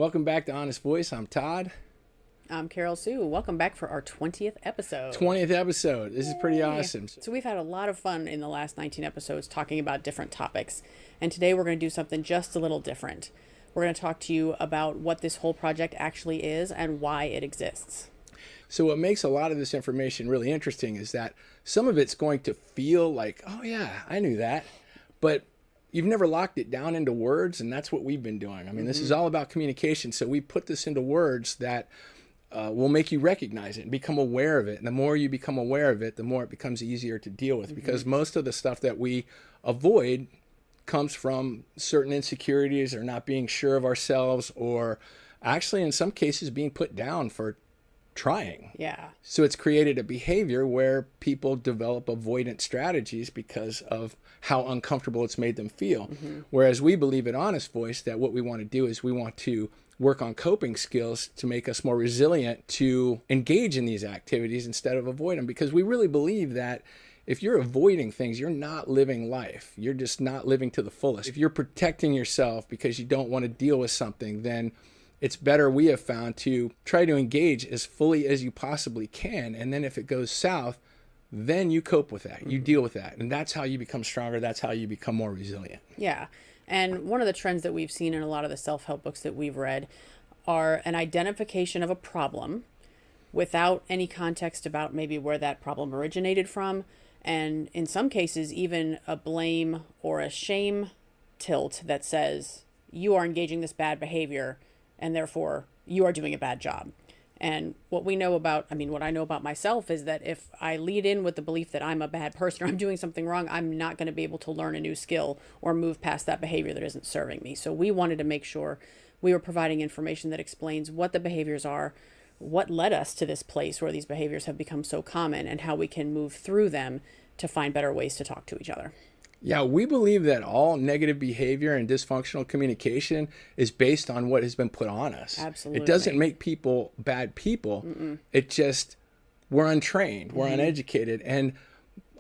Welcome back to Honest Voice. I'm Todd. I'm Carol Sue. Welcome back for our 20th episode. 20th episode. This is pretty awesome. So we've had a lot of fun in the last 19 episodes talking about different topics. And today we're going to do something just a little different. We're going to talk to you about what this whole project actually is and why it exists. So what makes a lot of this information really interesting is that some of it's going to feel like, oh yeah, I knew that. But you've never locked it down into words, and that's what we've been doing. I mean, this is all about communication. So we put this into words that will make you recognize it and become aware of it. And the more you become aware of it, the more it becomes easier to deal with, because most of the stuff that we avoid comes from certain insecurities or not being sure of ourselves, or actually in some cases being put down for trying. Yeah. So it's created a behavior where people develop avoidant strategies because of how uncomfortable it's made them feel. Whereas we believe at Honest Voice that what we want to do is we want to work on coping skills to make us more resilient to engage in these activities instead of avoid them, because we really believe that if you're avoiding things, you're not living life. You're just not living to the fullest. If you're protecting yourself because you don't want to deal with something, then it's better, we have found, to try to engage as fully as you possibly can. And then if it goes south, then you cope with that. You deal with that. And that's how you become stronger. That's how you become more resilient. Yeah. And one of the trends that we've seen in a lot of the self-help books that we've read are an identification of a problem without any context about maybe where that problem originated from. And in some cases, even a blame or a shame tilt that says, you are engaging this bad behavior and therefore you are doing a bad job. And what I know about myself is that if I lead in with the belief that I'm a bad person or I'm doing something wrong, I'm not going to be able to learn a new skill or move past that behavior that isn't serving me. So we wanted to make sure we were providing information that explains what the behaviors are, what led us to this place where these behaviors have become so common, and how we can move through them to find better ways to talk to each other. Yeah, we believe that all negative behavior and dysfunctional communication is based on what has been put on us. Absolutely. It doesn't make people bad people. It just, we're untrained, we're uneducated. And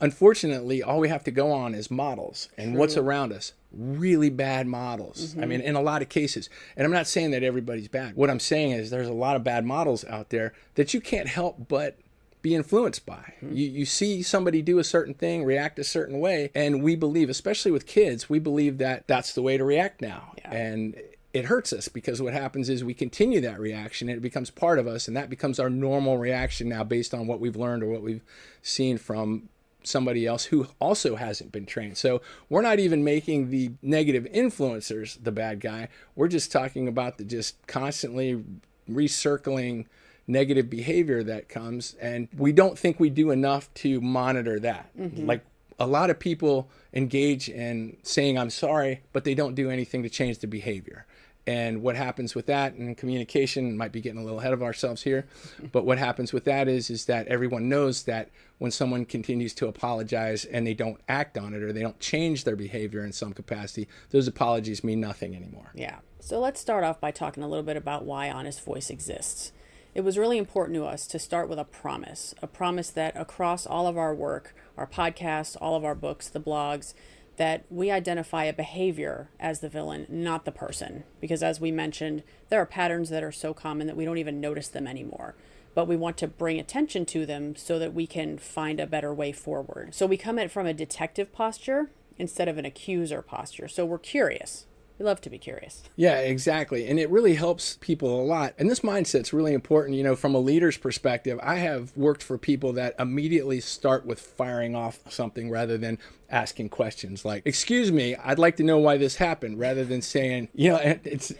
unfortunately, all we have to go on is models and what's around us. Really bad models. I mean, in a lot of cases. And I'm not saying that everybody's bad. What I'm saying is there's a lot of bad models out there that you can't help but be influenced by. You see somebody do a certain thing, react a certain way, and we believe, especially with kids, we believe that that's the way to react now. Yeah. And it hurts us, because what happens is we continue that reaction and it becomes part of us, and that becomes our normal reaction now based on what we've learned or what we've seen from somebody else who also hasn't been trained. So we're not even making the negative influencers the bad guy. We're just talking about the just constantly recircling negative behavior that comes, and we don't think we do enough to monitor that. Like, a lot of people engage in saying I'm sorry, but they don't do anything to change the behavior. And what happens with that in communication, might be getting a little ahead of ourselves here, but what happens with that is that everyone knows that when someone continues to apologize and they don't act on it, or they don't change their behavior in some capacity, those apologies mean nothing anymore. Yeah. So let's start off by talking a little bit about why Honest Voice exists. It was really important to us to start with a promise that across all of our work, our podcasts, all of our books, the blogs, that we identify a behavior as the villain, not the person. Because as we mentioned, there are patterns that are so common that we don't even notice them anymore. But we want to bring attention to them so that we can find a better way forward. So we come at it from a detective posture instead of an accuser posture. So we're curious. We love to be curious. Yeah, exactly. And it really helps people a lot. And this mindset's really important. You know, from a leader's perspective, I have worked for people that immediately start with firing off something rather than asking questions like, excuse me, I'd like to know why this happened, rather than saying, and it's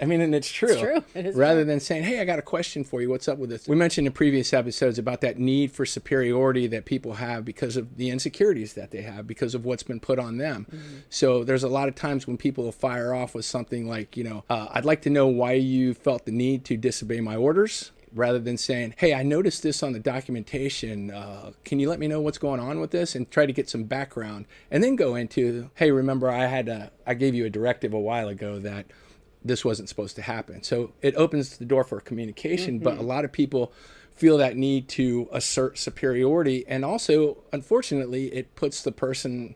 true. It's true. It is rather true. than saying, hey, I got a question for you. What's up with this? We mentioned in previous episodes about that need for superiority that people have because of the insecurities that they have, because of what's been put on them. So there's a lot of times when people will fire off with something like, I'd like to know why you felt the need to disobey my orders, rather than saying, hey, I noticed this on the documentation. Can you let me know what's going on with this? And try to get some background, and then go into, hey, remember I gave you a directive a while ago that this wasn't supposed to happen. So it opens the door for communication, but a lot of people feel that need to assert superiority. And also, unfortunately, it puts the person,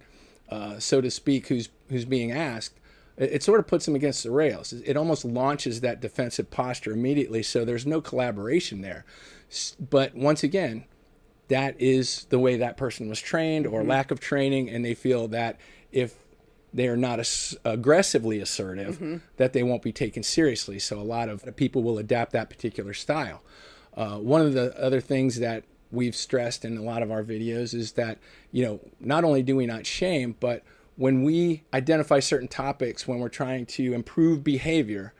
so to speak, who's being asked, it sort of puts them against the rails. It almost launches that defensive posture immediately, so there's no collaboration there. But once again, that is the way that person was trained, or lack of training, and they feel that if they are not aggressively assertive, that they won't be taken seriously. So a lot of people will adapt that particular style. One of the other things that we've stressed in a lot of our videos is that, not only do we not shame, but when we identify certain topics, when we're trying to improve behavior,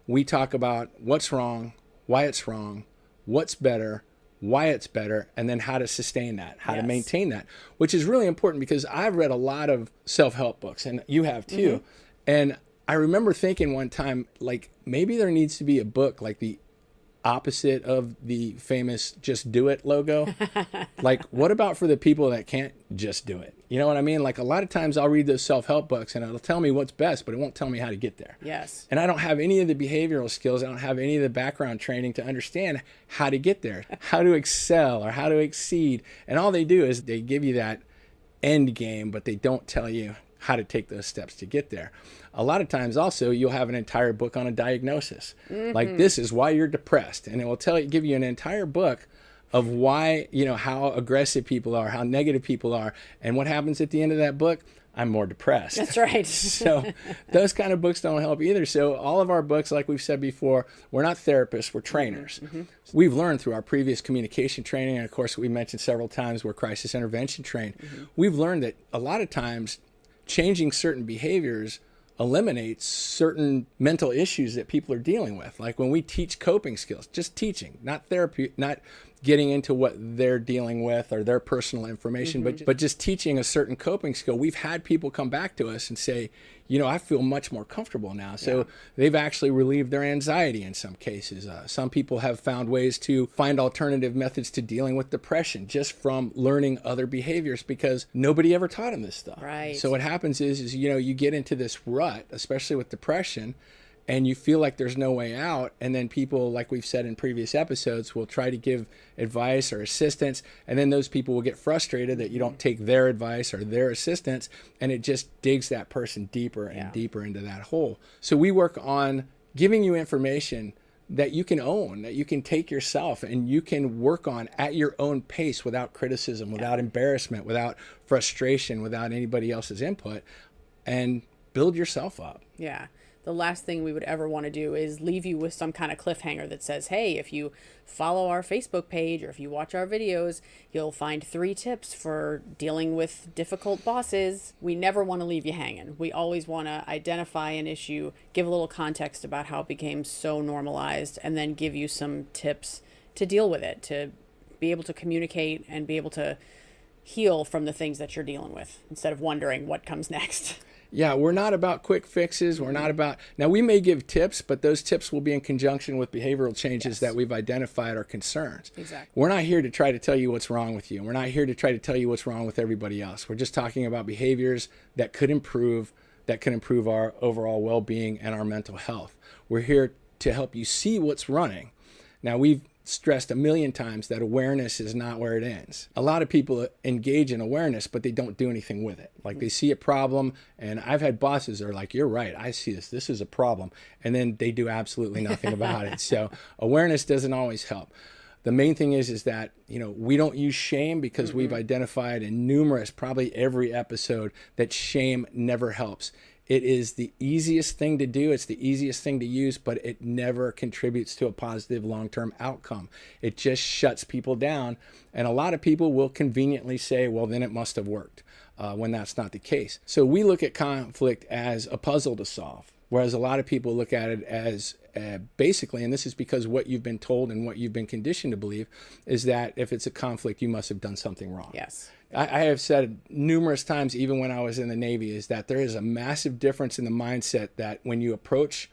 we talk about what's wrong, why it's wrong, what's better, why it's better, and then how to sustain that, how to maintain that, which is really important because I've read a lot of self-help books, and you have too. And I remember thinking one time, like, maybe there needs to be a book like the opposite of the famous "just do it" logo. Like, what about for the people that can't just do it? You know what I mean? Like, a lot of times I'll read those self-help books and it'll tell me what's best, but it won't tell me how to get there. Yes. And I don't have any of the behavioral skills. I don't have any of the background training to understand how to get there, how to excel or how to exceed. And all they do is they give you that end game, but they don't tell you how to take those steps to get there. A lot of times also you'll have an entire book on a diagnosis. Like, this is why you're depressed. And it will give you an entire book of why, how aggressive people are, how negative people are. And what happens at the end of that book? I'm more depressed. That's right. So those kind of books don't help either. So all of our books, like we've said before, we're not therapists, we're trainers. We've learned through our previous communication training, and of course we mentioned several times we're crisis intervention trained. We've learned that a lot of times changing certain behaviors eliminates certain mental issues that people are dealing with. Like when we teach coping skills, just teaching, not therapy, not getting into what they're dealing with or their personal information, but just teaching a certain coping skill. We've had people come back to us and say, I feel much more comfortable now. So they've actually relieved their anxiety in some cases. Some people have found ways to find alternative methods to dealing with depression just from learning other behaviors because nobody ever taught them this stuff. Right. So what happens is you get into this rut, especially with depression, and you feel like there's no way out. And then people, like we've said in previous episodes, will try to give advice or assistance. And then those people will get frustrated that you don't take their advice or their assistance. And it just digs that person deeper and deeper into that hole. So we work on giving you information that you can own, that you can take yourself and you can work on at your own pace without criticism, without embarrassment, without frustration, without anybody else's input, and build yourself up. Yeah. The last thing we would ever want to do is leave you with some kind of cliffhanger that says, hey, if you follow our Facebook page or if you watch our videos, you'll find 3 tips for dealing with difficult bosses. We never want to leave you hanging. We always want to identify an issue, give a little context about how it became so normalized, and then give you some tips to deal with it, to be able to communicate and be able to heal from the things that you're dealing with instead of wondering what comes next. Yeah, we're not about quick fixes. We're not about... Now, we may give tips, but those tips will be in conjunction with behavioral changes that we've identified are concerns. Exactly. We're not here to try to tell you what's wrong with you. We're not here to try to tell you what's wrong with everybody else. We're just talking about behaviors that could improve our overall well-being and our mental health. We're here to help you see what's running. Now, we've stressed a million times that awareness is not where it ends. A lot of people engage in awareness, but they don't do anything with it. Like they see a problem, and I've had bosses that are like, you're right, I see this. This is a problem. And then they do absolutely nothing about it. So awareness doesn't always help. The main thing is that, we don't use shame because we've identified in numerous, probably every episode, that shame never helps. It is the easiest thing to do. It's the easiest thing to use, but it never contributes to a positive long-term outcome. It just shuts people down. And a lot of people will conveniently say, well, then it must have worked, when that's not the case. So we look at conflict as a puzzle to solve, whereas a lot of people look at it as basically, and this is because what you've been told and what you've been conditioned to believe, is that if it's a conflict, you must have done something wrong. Yes. I have said numerous times, even when I was in the Navy, is that there is a massive difference in the mindset that when you approach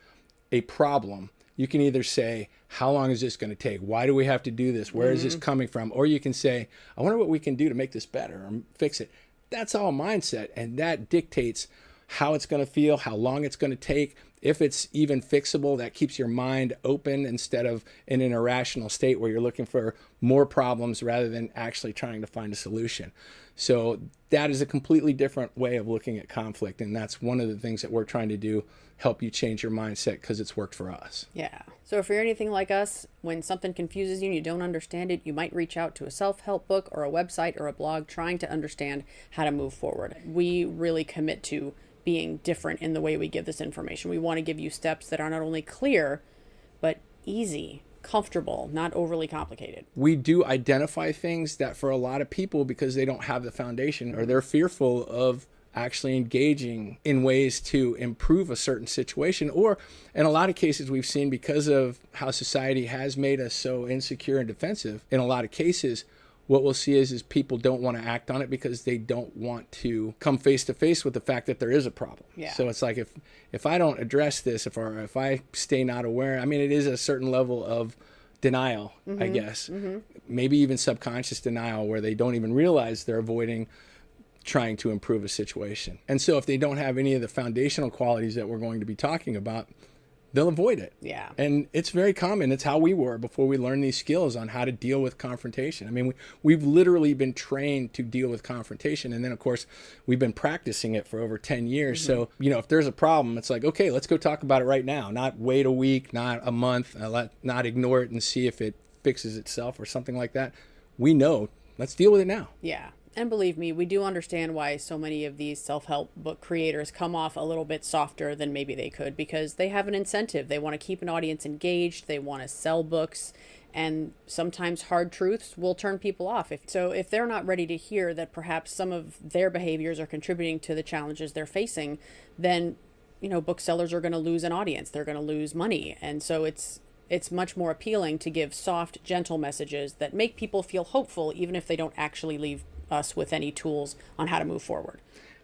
a problem, you can either say, how long is this going to take? Why do we have to do this? Where is this coming from? Or you can say, I wonder what we can do to make this better or fix it. That's all mindset, and that dictates how it's going to feel, how long it's going to take. If it's even fixable, that keeps your mind open instead of in an irrational state where you're looking for more problems rather than actually trying to find a solution. So that is a completely different way of looking at conflict. And that's one of the things that we're trying to do, help you change your mindset, because it's worked for us. Yeah. So if you're anything like us, when something confuses you and you don't understand it, you might reach out to a self-help book or a website or a blog trying to understand how to move forward. We really commit to being different in the way we give this information. We want to give you steps that are not only clear, but easy, comfortable, not overly complicated. We do identify things that for a lot of people, because they don't have the foundation or they're fearful of actually engaging in ways to improve a certain situation, or in a lot of cases we've seen, because of how society has made us so insecure and defensive, in a lot of cases what we'll see is people don't want to act on it because they don't want to come face to face with the fact that there is a problem. Yeah. So it's like, if I don't address this, if I stay not aware, I mean, it is a certain level of denial, I guess, maybe even subconscious denial, where they don't even realize they're avoiding trying to improve a situation. And so if they don't have any of the foundational qualities that we're going to be talking about, they'll avoid it. Yeah. And it's very common. It's how we were before we learned these skills on how to deal with confrontation. I mean, we've literally been trained to deal with confrontation. And then, of course, we've been practicing it for over 10 years. So, if there's a problem, it's like, okay, let's go talk about it right now. Not wait a week, not a month, not ignore it and see if it fixes itself or something like that. We know. Let's deal with it now. Yeah. And believe me, we do understand why so many of these self-help book creators come off a little bit softer than maybe they could, because they have an incentive. They want to keep an audience engaged. They want to sell books. And sometimes hard truths will turn people off. If they're not ready to hear that perhaps some of their behaviors are contributing to the challenges they're facing, then, booksellers are going to lose an audience. They're going to lose money. And so it's much more appealing to give soft, gentle messages that make people feel hopeful, even if they don't actually leave us with any tools on how to move forward.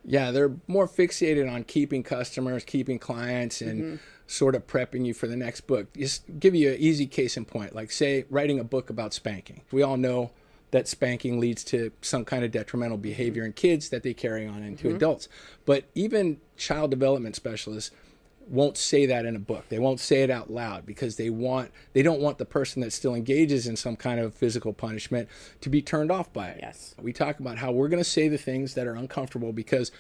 Yeah, they're more fixated on keeping customers, keeping clients, and sort of prepping you for the next book. Just give you an easy case in point, like say writing a book about spanking. We all know that spanking leads to some kind of detrimental behavior in kids that they carry on into adults. But even child development specialists won't say that in a book. They won't say it out loud because they don't want the person that still engages in some kind of physical punishment to be turned off by it. Yes. We talk about how we're going to say the things that are uncomfortable because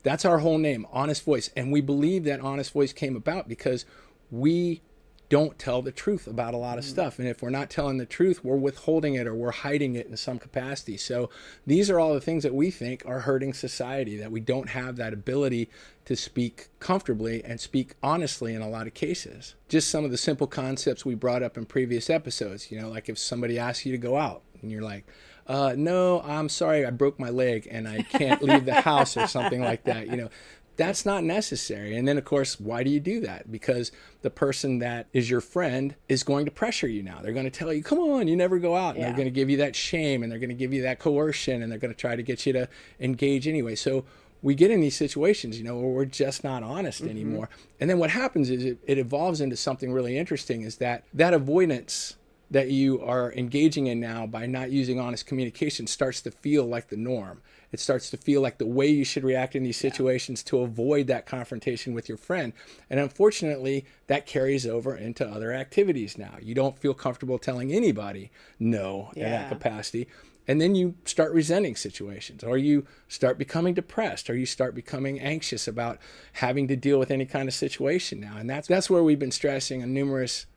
that's our whole name, Honest Voice. And we believe that Honest Voice came about because we don't tell the truth about a lot of stuff. And if we're not telling the truth, we're withholding it or we're hiding it in some capacity. So these are all the things that we think are hurting society, that we don't have that ability to speak comfortably and speak honestly in a lot of cases. Just some of the simple concepts we brought up in previous episodes, like if somebody asks you to go out and you're like, no, I'm sorry, I broke my leg and I can't leave the house or something like that, that's not necessary. And then, of course, why do you do that? Because the person that is your friend is going to pressure you now. They're going to tell you, come on, you never go out. And they're going to give you that shame, and they're going to give you that coercion, and they're going to try to get you to engage anyway. So we get in these situations, where we're just not honest anymore. And then what happens is it evolves into something really interesting, is that avoidance that you are engaging in now by not using honest communication starts to feel like the norm. It starts to feel like the way you should react in these situations to avoid that confrontation with your friend. And unfortunately, that carries over into other activities now. You don't feel comfortable telling anybody no in that capacity. And then you start resenting situations, or you start becoming depressed, or you start becoming anxious about having to deal with any kind of situation now. And that's where we've been stressing on numerous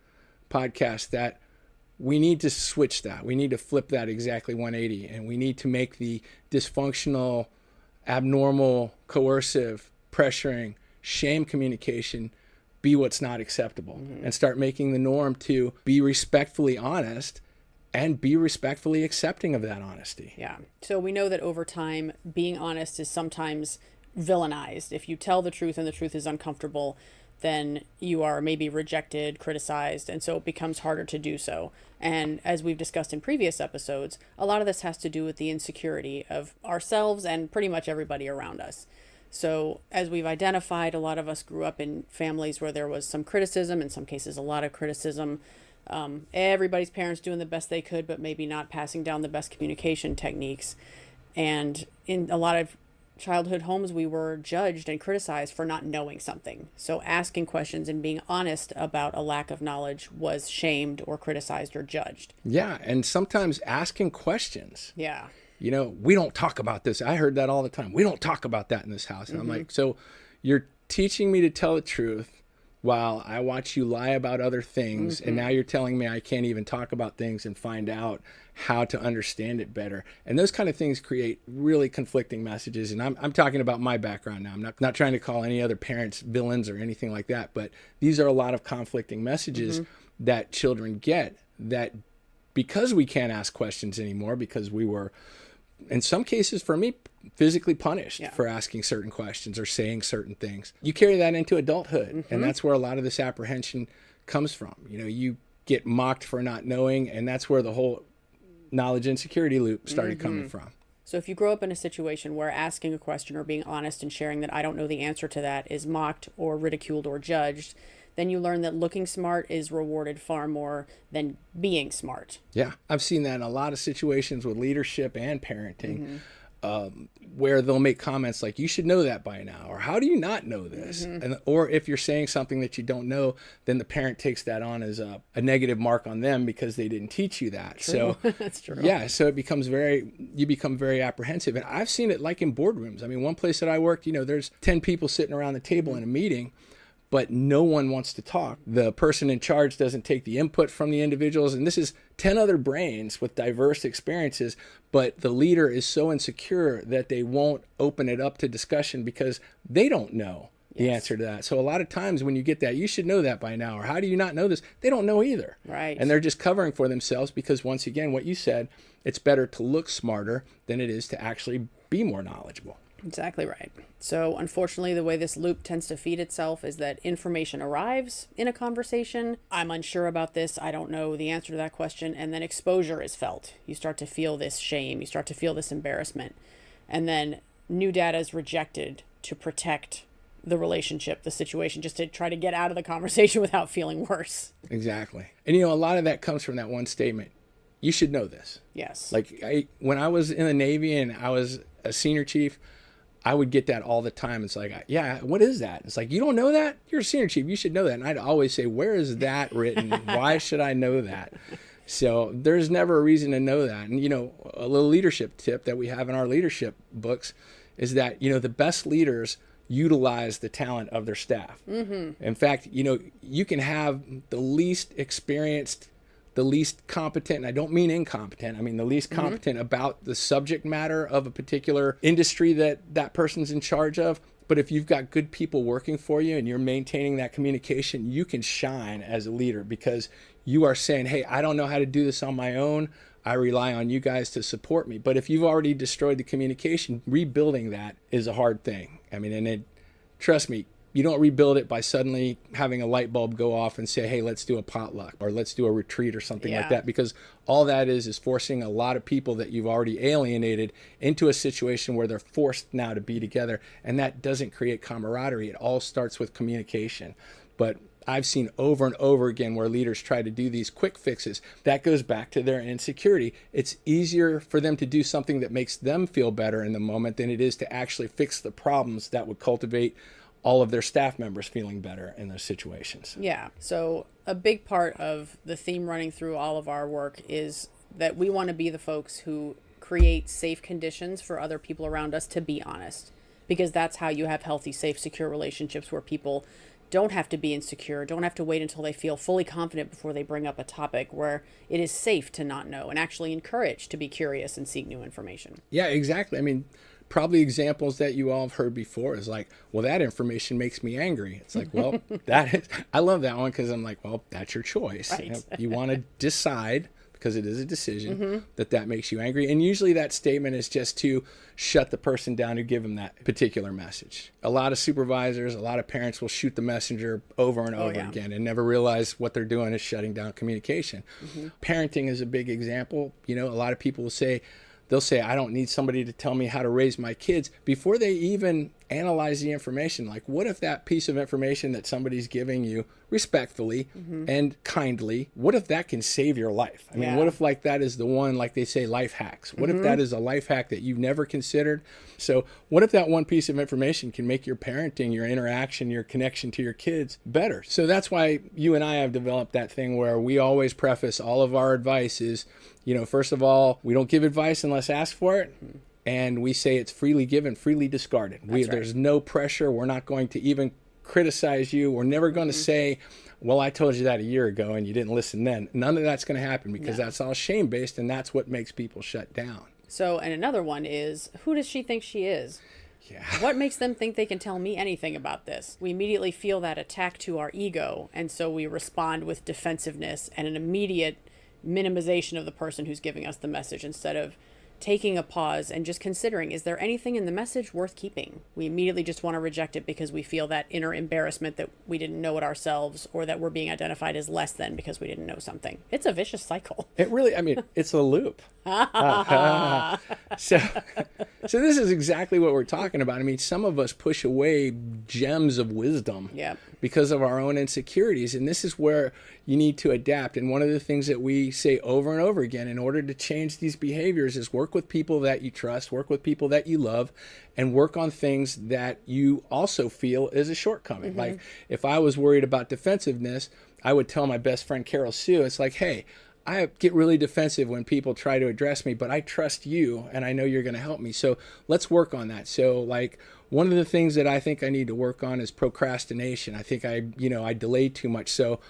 podcasts that we need to switch that. We need to flip that exactly 180, and we need to make the dysfunctional, abnormal, coercive, pressuring, shame communication be what's not acceptable, and start making the norm to be respectfully honest and be respectfully accepting of that honesty. Yeah. So we know that over time, being honest is sometimes villainized. If you tell the truth and the truth is uncomfortable, then you are maybe rejected, criticized, and so it becomes harder to do so. And as we've discussed in previous episodes, a lot of this has to do with the insecurity of ourselves and pretty much everybody around us. So as we've identified, a lot of us grew up in families where there was some criticism, in some cases a lot of criticism. Everybody's parents doing the best they could, but maybe not passing down the best communication techniques. And in a lot of childhood homes, we were judged and criticized for not knowing something. So asking questions and being honest about a lack of knowledge was shamed or criticized or judged. Yeah, and sometimes asking questions. Yeah. we don't talk about this. I heard that all the time. We don't talk about that in this house. And I'm like, so you're teaching me to tell the truth while I watch you lie about other things. And now you're telling me I can't even talk about things and find out how to understand it better. And those kind of things create really conflicting messages. And I'm talking about my background now. I'm not trying to call any other parents villains or anything like that. But these are a lot of conflicting messages that children get, that because we can't ask questions anymore, because we were, in some cases for me, physically punished for asking certain questions or saying certain things. You carry that into adulthood, and that's where a lot of this apprehension comes from. You get mocked for not knowing, and that's where the whole knowledge insecurity loop started coming from. So if you grow up in a situation where asking a question or being honest and sharing that I don't know the answer to that is mocked or ridiculed or judged, then you learn that looking smart is rewarded far more than being smart. Yeah. I've seen that in a lot of situations with leadership and parenting, where they'll make comments like, you should know that by now, or how do you not know this? Or if you're saying something that you don't know, then the parent takes that on as a negative mark on them because they didn't teach you that. True. So that's true. Yeah, so you become very apprehensive. And I've seen it like in boardrooms. I mean, one place that I worked, there's 10 people sitting around the table in a meeting, but no one wants to talk. The person in charge doesn't take the input from the individuals. And this is 10 other brains with diverse experiences, but the leader is so insecure that they won't open it up to discussion because they don't know the answer to that. So a lot of times when you get that, you should know that by now, or how do you not know this? They don't know either. Right. And they're just covering for themselves because, once again, what you said, it's better to look smarter than it is to actually be more knowledgeable. Exactly right. So unfortunately, the way this loop tends to feed itself is that information arrives in a conversation. I'm unsure about this. I don't know the answer to that question. And then exposure is felt. You start to feel this shame. You start to feel this embarrassment. And then new data is rejected to protect the relationship, the situation, just to try to get out of the conversation without feeling worse. Exactly. And a lot of that comes from that one statement. You should know this. Yes. Like when I was in the Navy and I was a senior chief, I would get that all the time. It's like, yeah, what is that? It's like, you don't know that? You're a senior chief. You should know that. And I'd always say, where is that written? Why should I know that? So there's never a reason to know that. And, a little leadership tip that we have in our leadership books is that, the best leaders utilize the talent of their staff. In fact, you can have the least experienced, the least competent, and I don't mean incompetent, I mean the least competent about the subject matter of a particular industry that person's in charge of. But if you've got good people working for you and you're maintaining that communication, you can shine as a leader because you are saying, hey, I don't know how to do this on my own. I rely on you guys to support me. But if you've already destroyed the communication, rebuilding that is a hard thing. I mean, trust me, you don't rebuild it by suddenly having a light bulb go off and say, hey, let's do a potluck or let's do a retreat or something like that, because all that is forcing a lot of people that you've already alienated into a situation where they're forced now to be together. And that doesn't create camaraderie. It all starts with communication. But I've seen over and over again where leaders try to do these quick fixes. That goes back to their insecurity. It's easier for them to do something that makes them feel better in the moment than it is to actually fix the problems that would cultivate all of their staff members feeling better in those situations. Yeah. So a big part of the theme running through all of our work is that we want to be the folks who create safe conditions for other people around us to be honest, because that's how you have healthy, safe, secure relationships where people don't have to be insecure, don't have to wait until they feel fully confident before they bring up a topic, where it is safe to not know and actually encouraged to be curious and seek new information. Yeah, exactly. I mean, probably examples that you all have heard before is like, well, that information makes me angry. It's like, well, I love that one because I'm like, well, that's your choice. Right. You want to decide, because it is a decision, that makes you angry. And usually that statement is just to shut the person down who give them that particular message. A lot of supervisors, a lot of parents will shoot the messenger over and over again and never realize what they're doing is shutting down communication. Parenting is a big example. A lot of people will say, they'll say, I don't need somebody to tell me how to raise my kids before they even analyze the information. Like, what if that piece of information that somebody's giving you respectfully and kindly, what if that can save your life? I mean, what if like that is the one, like they say, life hacks? What if that is a life hack that you've never considered? So what if that one piece of information can make your parenting, your interaction, your connection to your kids better? So that's why you and I have developed that thing where we always preface all of our advice is, first of all, we don't give advice unless asked for it. And we say it's freely given, freely discarded. There's no pressure. We're not going to even criticize you. We're never going to say, well, I told you that a year ago and you didn't listen then. None of that's going to happen because that's all shame-based, and that's what makes people shut down. So, and another one is, who does she think she is? Yeah. What makes them think they can tell me anything about this? We immediately feel that attack to our ego, and so we respond with defensiveness and an immediate minimization of the person who's giving us the message instead of taking a pause and just considering, is there anything in the message worth keeping? We immediately just want to reject it because we feel that inner embarrassment that we didn't know it ourselves, or that we're being identified as less than because we didn't know something. It's a vicious cycle. It really, it's a loop. So this is exactly what we're talking about. Some of us push away gems of wisdom because of our own insecurities. And this is where you need to adapt. And one of the things that we say over and over again in order to change these behaviors is work with people that you trust, work with people that you love, and work on things that you also feel is a shortcoming. Like if I was worried about defensiveness, I would tell my best friend Carol Sue, it's like, hey, I get really defensive when people try to address me, but I trust you and I know you're going to help me. So let's work on that. So like one of the things that I think I need to work on is procrastination. I think I delay too much. So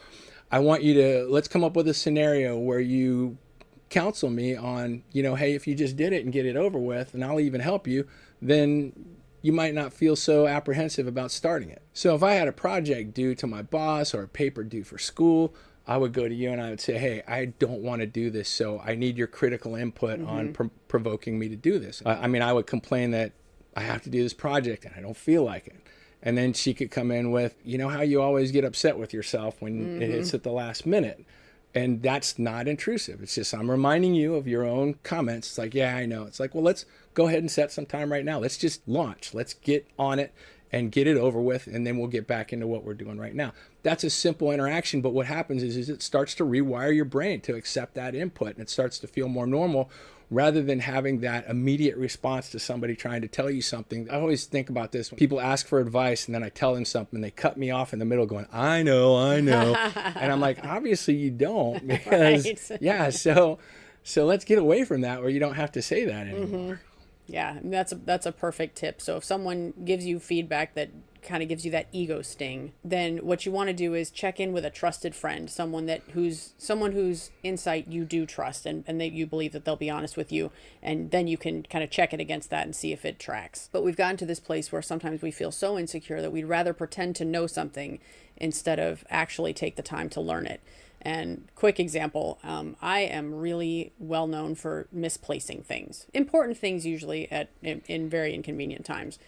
I want you to, let's come up with a scenario where you counsel me on, hey, if you just did it and get it over with, and I'll even help you, then you might not feel so apprehensive about starting it. So if I had a project due to my boss or a paper due for school, I would go to you and I would say, hey, I don't want to do this, so I need your critical input on provoking me to do this. I would complain that I have to do this project and I don't feel like it. And then she could come in with, how you always get upset with yourself when it hits at the last minute. And that's not intrusive. It's just I'm reminding you of your own comments. It's like, yeah, I know. It's like, well, let's go ahead and set some time right now. Let's just launch. Let's get on it and get it over with, and then we'll get back into what we're doing right now. That's a simple interaction, but what happens is it starts to rewire your brain to accept that input, and it starts to feel more normal rather than having that immediate response to somebody trying to tell you something. I always think about this when people ask for advice and then I tell them something, they cut me off in the middle going, I know. And I'm like, obviously you don't, because so let's get away from that where you don't have to say that anymore. Yeah, that's a perfect tip. So if someone gives you feedback that kind of gives you that ego sting, then what you want to do is check in with a trusted friend, someone whose insight you do trust and that you believe that they'll be honest with you, and then you can kind of check it against that and see if it tracks. But we've gotten to this place where sometimes we feel so insecure that we'd rather pretend to know something instead of actually take the time to learn it. And quick example, I am really well known for misplacing things, important things usually in very inconvenient times.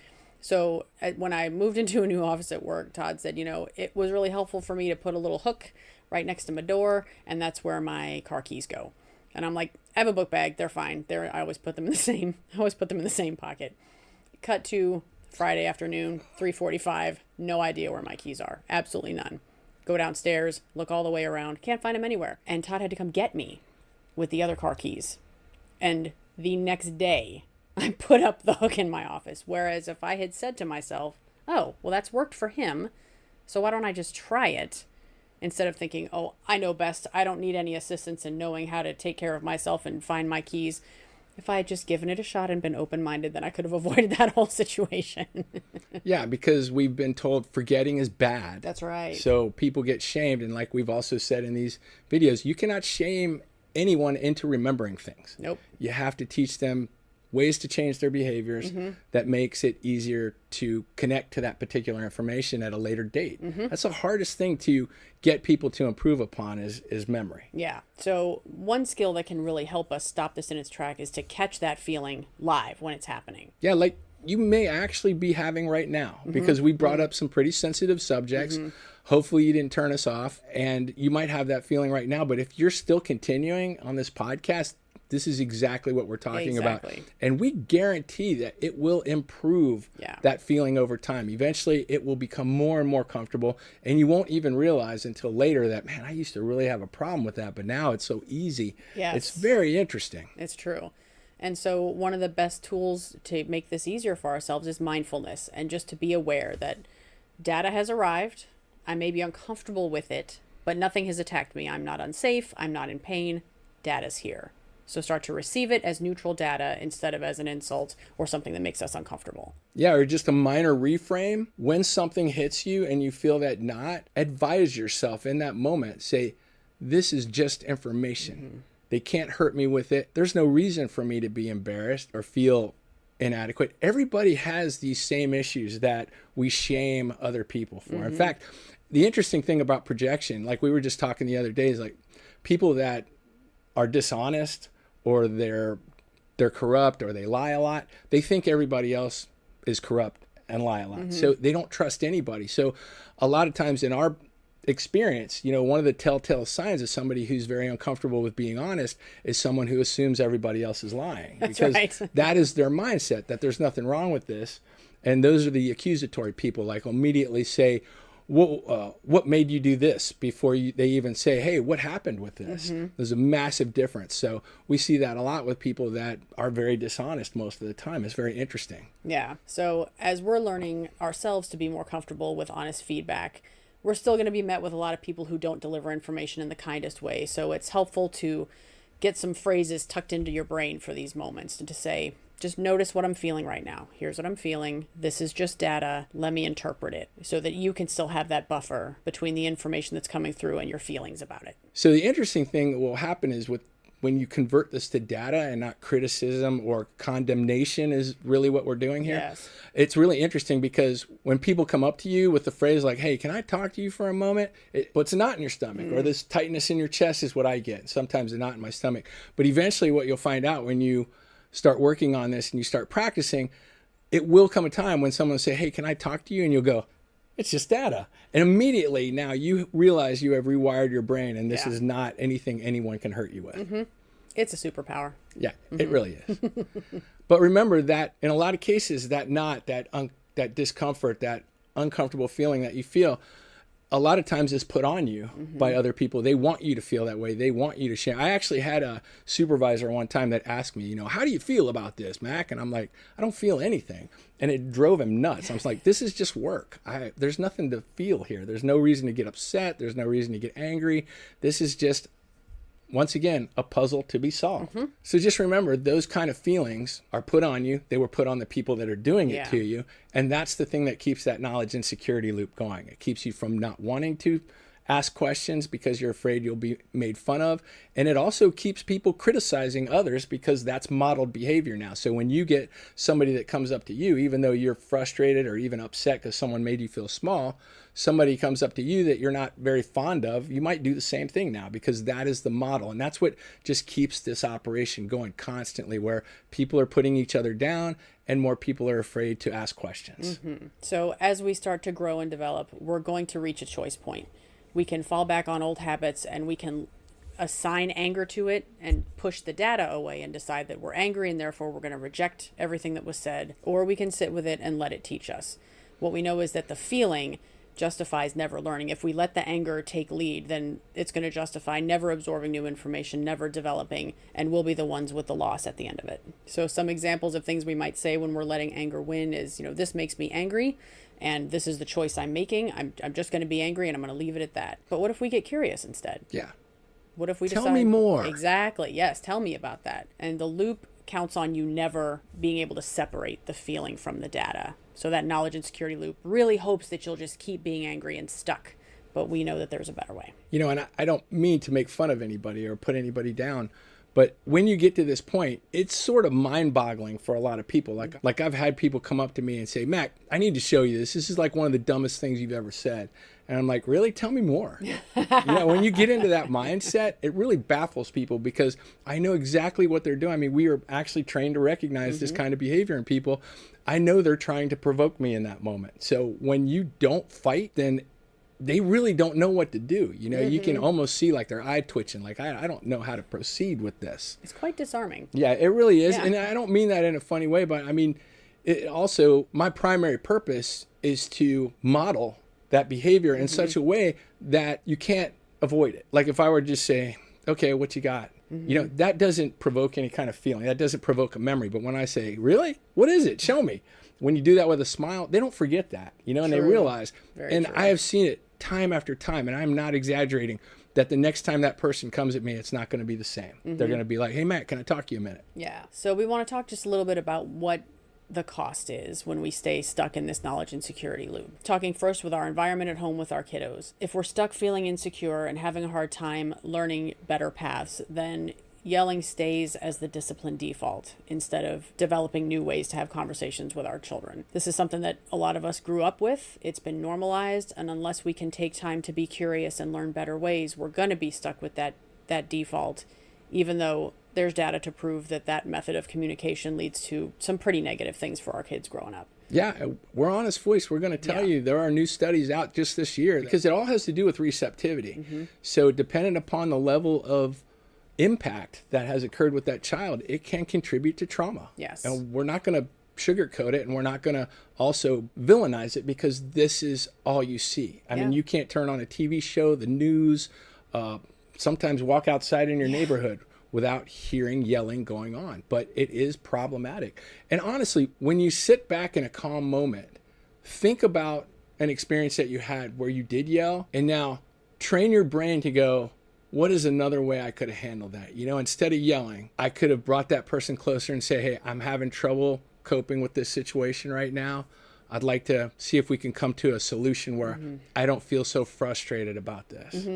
So when I moved into a new office at work, Todd said, it was really helpful for me to put a little hook right next to my door, and that's where my car keys go. And I'm like, I have a book bag, they're fine. I always put them in the same pocket. Cut to Friday afternoon, 3:45, no idea where my keys are. Absolutely none. Go downstairs, look all the way around, can't find them anywhere. And Todd had to come get me with the other car keys. And the next day, I put up the hook in my office. Whereas if I had said to myself, oh, well, that's worked for him, so why don't I just try it? Instead of thinking, oh, I know best, I don't need any assistance in knowing how to take care of myself and find my keys. If I had just given it a shot and been open-minded, then I could have avoided that whole situation. Yeah, because we've been told forgetting is bad. That's right. So people get shamed. And like we've also said in these videos, you cannot shame anyone into remembering things. Nope. You have to teach them ways to change their behaviors that makes it easier to connect to that particular information at a later date. That's the hardest thing to get people to improve upon is memory. Yeah. So one skill that can really help us stop this in its track is to catch that feeling live when it's happening. Yeah, like you may actually be having right now, because we brought up some pretty sensitive subjects. Hopefully you didn't turn us off, and you might have that feeling right now. But if you're still continuing on this podcast, this is exactly what we're talking about. And we guarantee that it will improve that feeling over time. Eventually, it will become more and more comfortable, and you won't even realize until later that, man, I used to really have a problem with that, but now it's so easy. Yes. It's very interesting. It's true. And so one of the best tools to make this easier for ourselves is mindfulness, and just to be aware that data has arrived. I may be uncomfortable with it, but nothing has attacked me. I'm not unsafe. I'm not in pain. Data's here. So start to receive it as neutral data instead of as an insult or something that makes us uncomfortable. Yeah, or just a minor reframe. When something hits you and you feel that knot, advise yourself in that moment. Say, this is just information. They can't hurt me with it. There's no reason for me to be embarrassed or feel inadequate. Everybody has these same issues that we shame other people for. In fact, the interesting thing about projection, like we were just talking the other day, is like people that are dishonest or they're corrupt or they lie a lot, they think everybody else is corrupt and lie a lot. So they don't trust anybody. So a lot of times in our experience, one of the telltale signs of somebody who's very uncomfortable with being honest is someone who assumes everybody else is lying. That's because right. that is their mindset, that there's nothing wrong with this. And those are the accusatory people, like immediately say, what made you do this, before they even say, hey, what happened with this? There's a massive difference. So we see that a lot with people that are very dishonest most of the time. It's very interesting. Yeah. So as we're learning ourselves to be more comfortable with honest feedback, we're still going to be met with a lot of people who don't deliver information in the kindest way. So it's helpful to get some phrases tucked into your brain for these moments and to say, just notice what I'm feeling right now. Here's what I'm feeling. This is just data. Let me interpret it, so that you can still have that buffer between the information that's coming through and your feelings about it. So the interesting thing that will happen is when you convert this to data and not criticism or condemnation is really what we're doing here. Yes. It's really interesting because when people come up to you with the phrase like, hey, can I talk to you for a moment? It puts a knot in your stomach, or this tightness in your chest is what I get. Sometimes a knot in my stomach. But eventually what you'll find out when you start working on this and you start practicing, it will come a time when someone will say, hey, can I talk to you? And you'll go, it's just data. And immediately now you realize you have rewired your brain, and this is not anything anyone can hurt you with. It's a superpower. Yeah, it really is. But remember that in a lot of cases, that knot, that discomfort, that uncomfortable feeling that you feel, a lot of times is put on you by other people. They want you to feel that way. They want you to share. I actually had a supervisor one time that asked me, how do you feel about this, Mac? And I'm like, I don't feel anything. And it drove him nuts. I was like, this is just work. There's nothing to feel here. There's no reason to get upset. There's no reason to get angry. This is just, once again, a puzzle to be solved. So just remember, those kind of feelings are put on you. They were put on the people that are doing it to you. And that's the thing that keeps that knowledge and security loop going. It keeps you from not wanting to ask questions because you're afraid you'll be made fun of. And it also keeps people criticizing others because that's modeled behavior now. So when you get somebody that comes up to you, even though you're frustrated or even upset because someone made you feel small, somebody comes up to you that you're not very fond of, you might do the same thing now because that is the model. And that's what just keeps this operation going constantly, where people are putting each other down and more people are afraid to ask questions. So as we start to grow and develop, we're going to reach a choice point. We can fall back on old habits and we can assign anger to it and push the data away and decide that we're angry and therefore we're going to reject everything that was said, or we can sit with it and let it teach us. What we know is that the feeling justifies never learning. If we let the anger take lead, then it's going to justify never absorbing new information, never developing, and we'll be the ones with the loss at the end of it. So some examples of things we might say when we're letting anger win is, this makes me angry, and this is the choice I'm making. I'm just going to be angry, and I'm going to leave it at that. But what if we get curious instead? Yeah. What if we Tell decide, me more. Exactly. Yes. Tell me about that. And the loop counts on you never being able to separate the feeling from the data. So that knowledge and security loop really hopes that you'll just keep being angry and stuck. But we know that there's a better way. And I don't mean to make fun of anybody or put anybody down, but when you get to this point, it's sort of mind-boggling for a lot of people. Like I've had people come up to me and say, Mac, I need to show you this. This is like one of the dumbest things you've ever said. And I'm like, really? Tell me more. When you get into that mindset, it really baffles people because I know exactly what they're doing. I mean, we are actually trained to recognize this kind of behavior in people. I know they're trying to provoke me in that moment. So when you don't fight, then they really don't know what to do. You can almost see like their eye twitching, like, I don't know how to proceed with this. It's quite disarming. Yeah, it really is. Yeah. And I don't mean that in a funny way, but I mean, it also, my primary purpose is to model that behavior in such a way that you can't avoid it. Like if I were to just say, okay, what you got? That doesn't provoke any kind of feeling. That doesn't provoke a memory. But when I say, really? What is it? Show me. When you do that with a smile, they don't forget that, and they realize. Very true. I have seen it time after time, and I'm not exaggerating, that the next time that person comes at me, it's not going to be the same. They're going to be like, hey, Matt, can I talk to you a minute? Yeah. So we want to talk just a little bit about what the cost is when we stay stuck in this knowledge insecurity loop. Talking first with our environment at home with our kiddos. If we're stuck feeling insecure and having a hard time learning better paths, then yelling stays as the discipline default instead of developing new ways to have conversations with our children. This is something that a lot of us grew up with. It's been normalized, and unless we can take time to be curious and learn better ways, we're going to be stuck with that default, even though there's data to prove that method of communication leads to some pretty negative things for our kids growing up. Yeah, we're Honest Voice. We're going to tell you there are new studies out just this year because it all has to do with receptivity. So dependent upon the level of impact that has occurred with that child, it can contribute to trauma. Yes. And we're not going to sugarcoat it, and we're not going to also villainize it because this is all you see. I mean, you can't turn on a TV show, the news, sometimes walk outside in your neighborhood without hearing yelling going on. But it is problematic. And honestly, when you sit back in a calm moment, think about an experience that you had where you did yell, and now train your brain to go, what is another way I could have handled that? Instead of yelling, I could have brought that person closer and say, hey, I'm having trouble coping with this situation right now. I'd like to see if we can come to a solution where I don't feel so frustrated about this.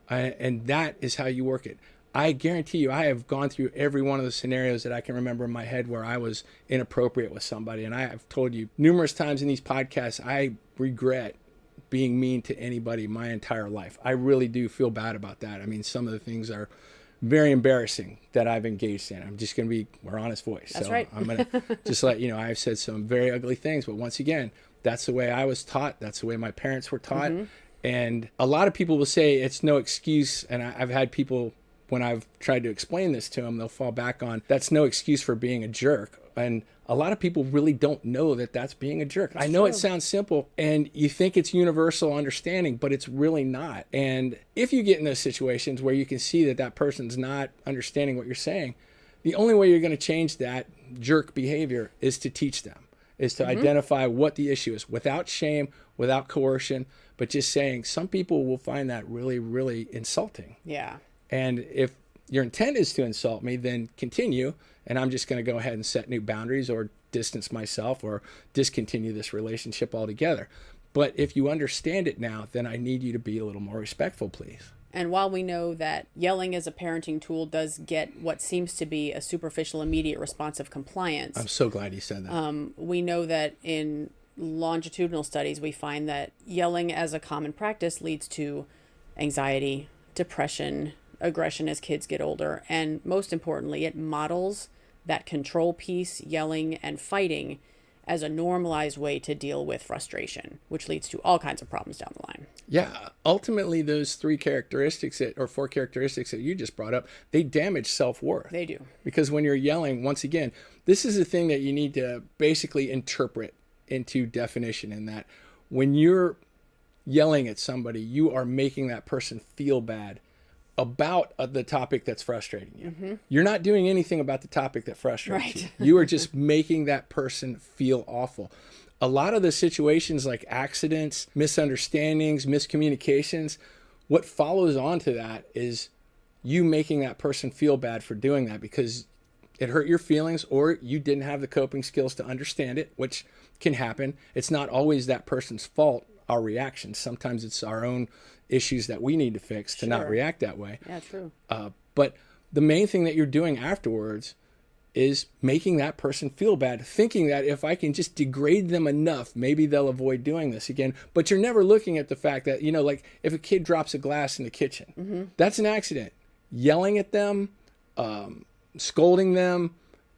And that is how you work it. I guarantee you, I have gone through every one of the scenarios that I can remember in my head where I was inappropriate with somebody. And I have told you numerous times in these podcasts, I regret being mean to anybody my entire life. I really do feel bad about that. I mean, some of the things are very embarrassing that I've engaged in. I'm just going to we're Honest Voice. That's so right. I'm going to just let you know, I've said some very ugly things, but once again, that's the way I was taught. That's the way my parents were taught. And a lot of people will say it's no excuse. And I've had people, when I've tried to explain this to them, they'll fall back on, that's no excuse for being a jerk. And a lot of people really don't know that that's being a jerk. I know it sounds simple and you think it's universal understanding, but it's really not. And if you get in those situations where you can see that person's not understanding what you're saying, the only way you're going to change that jerk behavior is to teach them, is to identify what the issue is without shame, without coercion, but just saying some people will find that really, really insulting. Yeah. And if your intent is to insult me, then continue. And I'm just going to go ahead and set new boundaries or distance myself or discontinue this relationship altogether. But if you understand it now, then I need you to be a little more respectful, please. And while we know that yelling as a parenting tool does get what seems to be a superficial, immediate response of compliance. I'm so glad you said that. We know that in longitudinal studies, we find that yelling as a common practice leads to anxiety, depression, aggression as kids get older. And most importantly, it models that control piece, yelling and fighting, as a normalized way to deal with frustration, which leads to all kinds of problems down the line. Yeah, ultimately those four characteristics that you just brought up, they damage self-worth. They do. Because when you're yelling, once again, this is a thing that you need to basically interpret into definition, in that when you're yelling at somebody, you are making that person feel bad about the topic that's frustrating you. You're not doing anything about the topic that frustrates you. You are just making that person feel awful. A lot of the situations like accidents, misunderstandings, miscommunications, what follows on to that is you making that person feel bad for doing that because it hurt your feelings or you didn't have the coping skills to understand it, which can happen. It's not always that person's fault, our reactions. Sometimes it's our own issues that we need to fix to not react that way. Yeah, true. But the main thing that you're doing afterwards is making that person feel bad, thinking that if I can just degrade them enough, maybe they'll avoid doing this again. But you're never looking at the fact that, like if a kid drops a glass in the kitchen, that's an accident. Yelling at them, scolding them,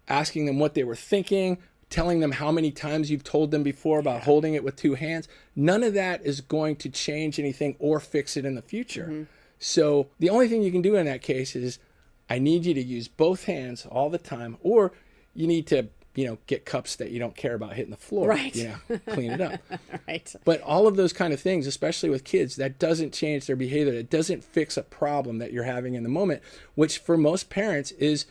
asking them what they were thinking, telling them how many times you've told them before about holding it with two hands. None of that is going to change anything or fix it in the future. So the only thing you can do in that case is I need you to use both hands all the time, or you need to get cups that you don't care about hitting the floor, Right. Clean it up. Right. But all of those kind of things, especially with kids, that doesn't change their behavior. It doesn't fix a problem that you're having in the moment, which for most parents is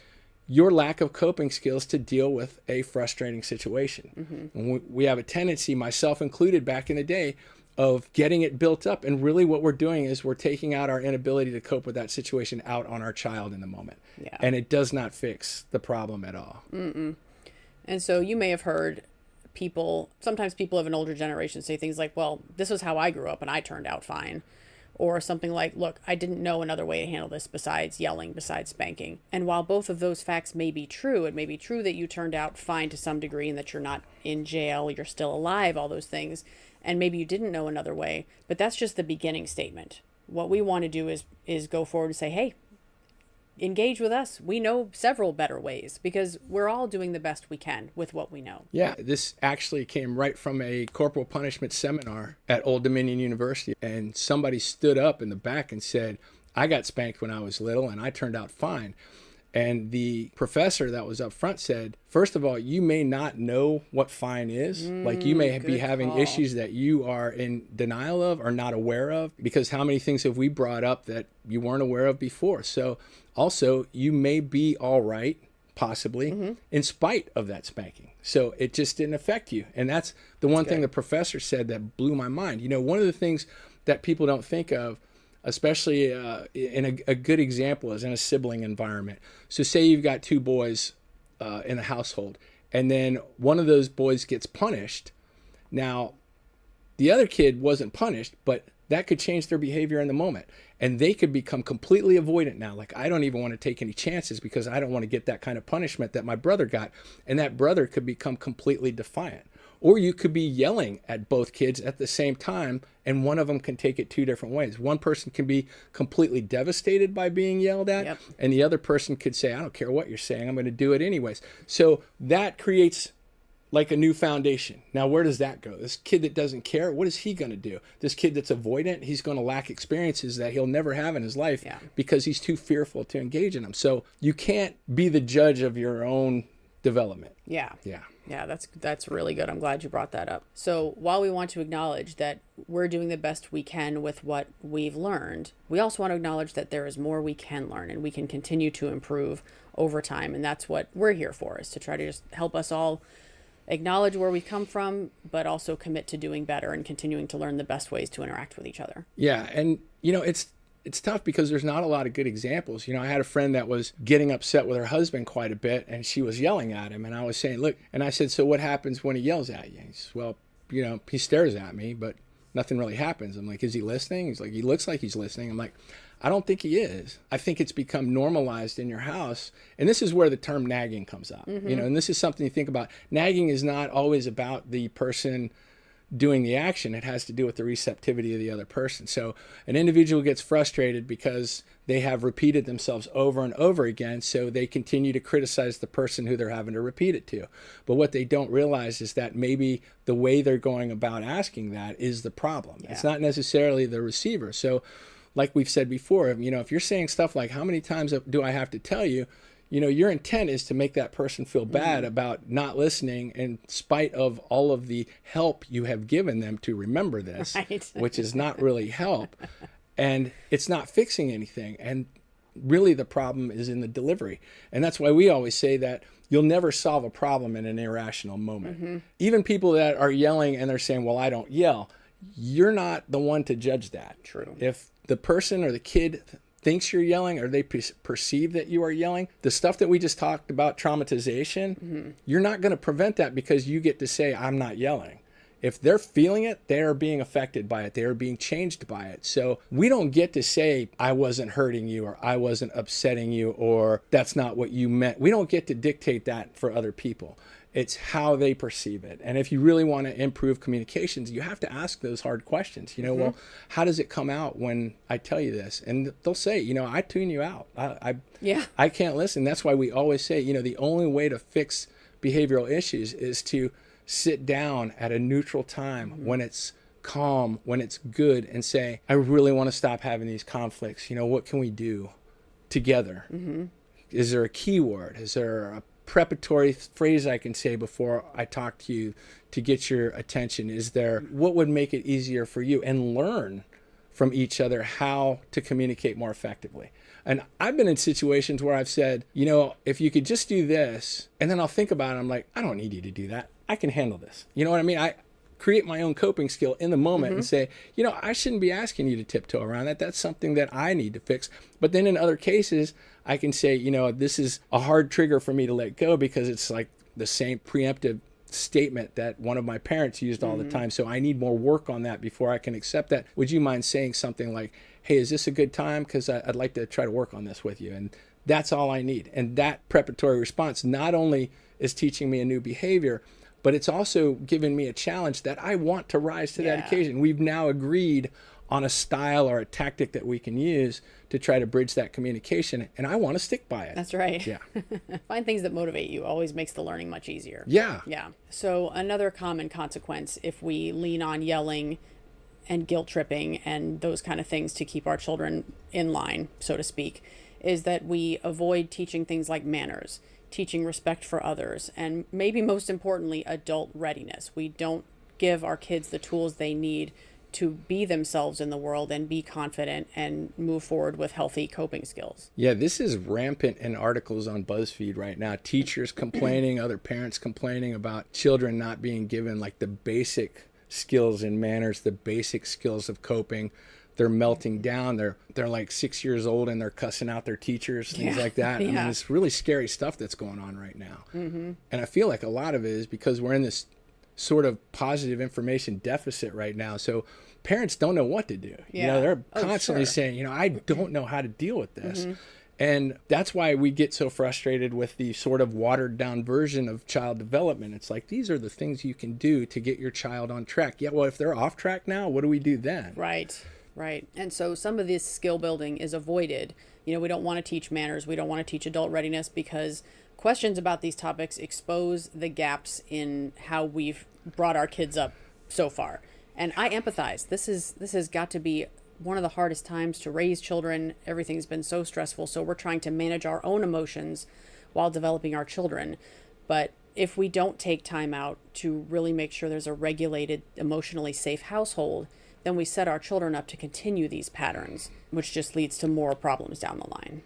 your lack of coping skills to deal with a frustrating situation. And we have a tendency, myself included back in the day, of getting it built up. And really what we're doing is we're taking out our inability to cope with that situation out on our child in the moment. Yeah. And it does not fix the problem at all. And so you may have heard sometimes people of an older generation say things like, well, this is how I grew up and I turned out fine. Or something like, look, I didn't know another way to handle this besides yelling, besides spanking. And while both of those facts may be true, it may be true that you turned out fine to some degree and that you're not in jail, you're still alive, all those things. And maybe you didn't know another way, but that's just the beginning statement. What we want to do is go forward and say, hey, engage with us. We know several better ways because we're all doing the best we can with what we know. Yeah, this actually came right from a corporal punishment seminar at Old Dominion University. And somebody stood up in the back and said, I got spanked when I was little and I turned out fine. And the professor that was up front said, first of all, you may not know what fine is. Like you may be having issues that you are in denial of or not aware of, because how many things have we brought up that you weren't aware of before? So also you may be all right, possibly, in spite of that spanking. So it just didn't affect you. And that's the one thing the professor said that blew my mind. One of the things that people don't think of, especially in a good example is in a sibling environment. So say you've got two boys in a household, and then one of those boys gets punished. Now, the other kid wasn't punished, but that could change their behavior in the moment. And they could become completely avoidant now. Like, I don't even want to take any chances because I don't want to get that kind of punishment that my brother got. And that brother could become completely defiant. Or you could be yelling at both kids at the same time, and one of them can take it two different ways. One person can be completely devastated by being yelled at, and the other person could say, I don't care what you're saying, I'm going to do it anyways. So that creates like a new foundation. Now, where does that go? This kid that doesn't care, what is he going to do? This kid that's avoidant, he's going to lack experiences that he'll never have in his life because he's too fearful to engage in them. So you can't be the judge of your own development. Yeah, that's really good. I'm glad you brought that up. So while we want to acknowledge that we're doing the best we can with what we've learned, we also want to acknowledge that there is more we can learn and we can continue to improve over time. And that's what we're here for, is to try to just help us all acknowledge where we come from, but also commit to doing better and continuing to learn the best ways to interact with each other. Yeah. And, it's tough because there's not a lot of good examples. I had a friend that was getting upset with her husband quite a bit, and she was yelling at him. And I was saying, look, and I said, so what happens when he yells at you? He says, well, he stares at me, but nothing really happens. I'm like, is he listening? He's like, he looks like he's listening. I'm like, I don't think he is. I think it's become normalized in your house. And this is where the term nagging comes up, and this is something to think about. Nagging is not always about the person doing the action. It has to do with the receptivity of the other person. So an individual gets frustrated because they have repeated themselves over and over again, so they continue to criticize the person who they're having to repeat it to. But what they don't realize is that maybe the way they're going about asking that is the problem. It's not necessarily the receiver. So like we've said before, if you're saying stuff like, how many times do I have to tell you? Your intent is to make that person feel bad about not listening in spite of all of the help you have given them to remember this, which is not really help. And it's not fixing anything. And really the problem is in the delivery. And that's why we always say that you'll never solve a problem in an irrational moment. Even people that are yelling and they're saying, well, I don't yell, you're not the one to judge that. True. If the person or the kid thinks you're yelling or they perceive that you are yelling, the stuff that we just talked about, traumatization, you're not going to prevent that because you get to say, I'm not yelling. If they're feeling it, they are being affected by it. They are being changed by it. So we don't get to say, I wasn't hurting you, or I wasn't upsetting you, or that's not what you meant. We don't get to dictate that for other people. It's how they perceive it. And if you really want to improve communications, you have to ask those hard questions. Well, how does it come out when I tell you this? And they'll say, I tune you out. I can't listen. That's why we always say, the only way to fix behavioral issues is to sit down at a neutral time when it's calm, when it's good, and say, I really want to stop having these conflicts. What can we do together? Is there a key word? Is there a preparatory phrase I can say before I talk to you to get your attention? Is there, what would make it easier for you, and learn from each other how to communicate more effectively? And I've been in situations where I've said, if you could just do this, and then I'll think about it. I'm like, I don't need you to do that. I can handle this. You know what I mean? I create my own coping skill in the moment and say, I shouldn't be asking you to tiptoe around that. That's something that I need to fix. But then in other cases, I can say, this is a hard trigger for me to let go, because it's like the same preemptive statement that one of my parents used all the time. So I need more work on that before I can accept that. Would you mind saying something like, hey, is this a good time? Because I'd like to try to work on this with you. And that's all I need. And that preparatory response not only is teaching me a new behavior, but it's also given me a challenge that I want to rise to that occasion. We've now agreed on a style or a tactic that we can use to try to bridge that communication, and I want to stick by it. That's right. Yeah. Find things that motivate you. Always makes the learning much easier. Yeah. Yeah. So another common consequence, if we lean on yelling and guilt tripping and those kind of things to keep our children in line, so to speak, is that we avoid teaching things like manners, teaching respect for others, and maybe most importantly, adult readiness. We don't give our kids the tools they need to be themselves in the world and be confident and move forward with healthy coping skills. Yeah, this is rampant in articles on BuzzFeed right now. Teachers complaining, other parents complaining about children not being given like the basic skills and manners, the basic skills of coping. They're melting down. They're like 6 years old and they're cussing out their teachers, things like that. I mean, it's really scary stuff that's going on right now. And I feel like a lot of it is because we're in this sort of positive information deficit right now. So parents don't know what to do. They're constantly saying, I don't know how to deal with this. And that's why we get so frustrated with the sort of watered down version of child development. It's like, these are the things you can do to get your child on track. Yeah, well, if they're off track now, what do we do then? Right. And so some of this skill building is avoided. We don't want to teach manners. We don't want to teach adult readiness because questions about these topics expose the gaps in how we've brought our kids up so far. And I empathize. This has got to be one of the hardest times to raise children. Everything's been so stressful. So we're trying to manage our own emotions while developing our children. But if we don't take time out to really make sure there's a regulated, emotionally safe household, then we set our children up to continue these patterns, which just leads to more problems down the line.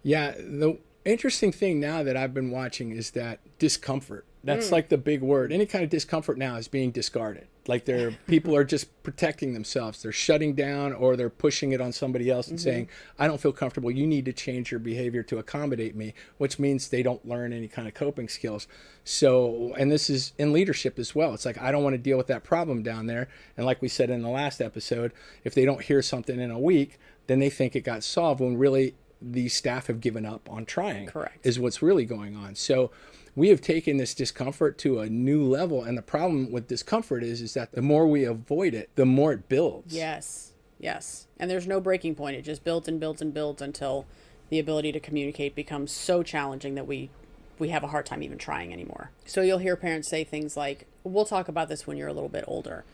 Yeah, the interesting thing now that I've been watching is that discomfort. That's like the big word. Any kind of discomfort now is being discarded. Like people are just protecting themselves. They're shutting down or they're pushing it on somebody else and saying, I don't feel comfortable. You need to change your behavior to accommodate me, which means they don't learn any kind of coping skills. So, and this is in leadership as well. It's like, I don't want to deal with that problem down there. And like we said in the last episode, if they don't hear something in a week, then they think it got solved when really the staff have given up on trying. Correct. Is what's really going on. So we have taken this discomfort to a new level. And the problem with discomfort is that the more we avoid it, the more it builds. Yes. And there's no breaking point. It just builds and builds and builds until the ability to communicate becomes so challenging that we have a hard time even trying anymore. So you'll hear parents say things like, we'll talk about this when you're a little bit older.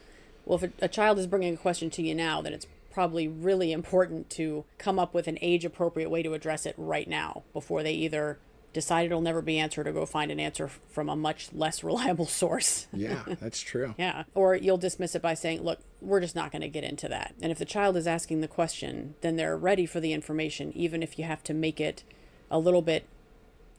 Well, if a child is bringing a question to you now, then it's probably really important to come up with an age-appropriate way to address it right now before they either decide it'll never be answered or go find an answer from a much less reliable source. Yeah, that's true. Yeah. Or you'll dismiss it by saying, look, we're just not going to get into that. And if the child is asking the question, then they're ready for the information, even if you have to make it a little bit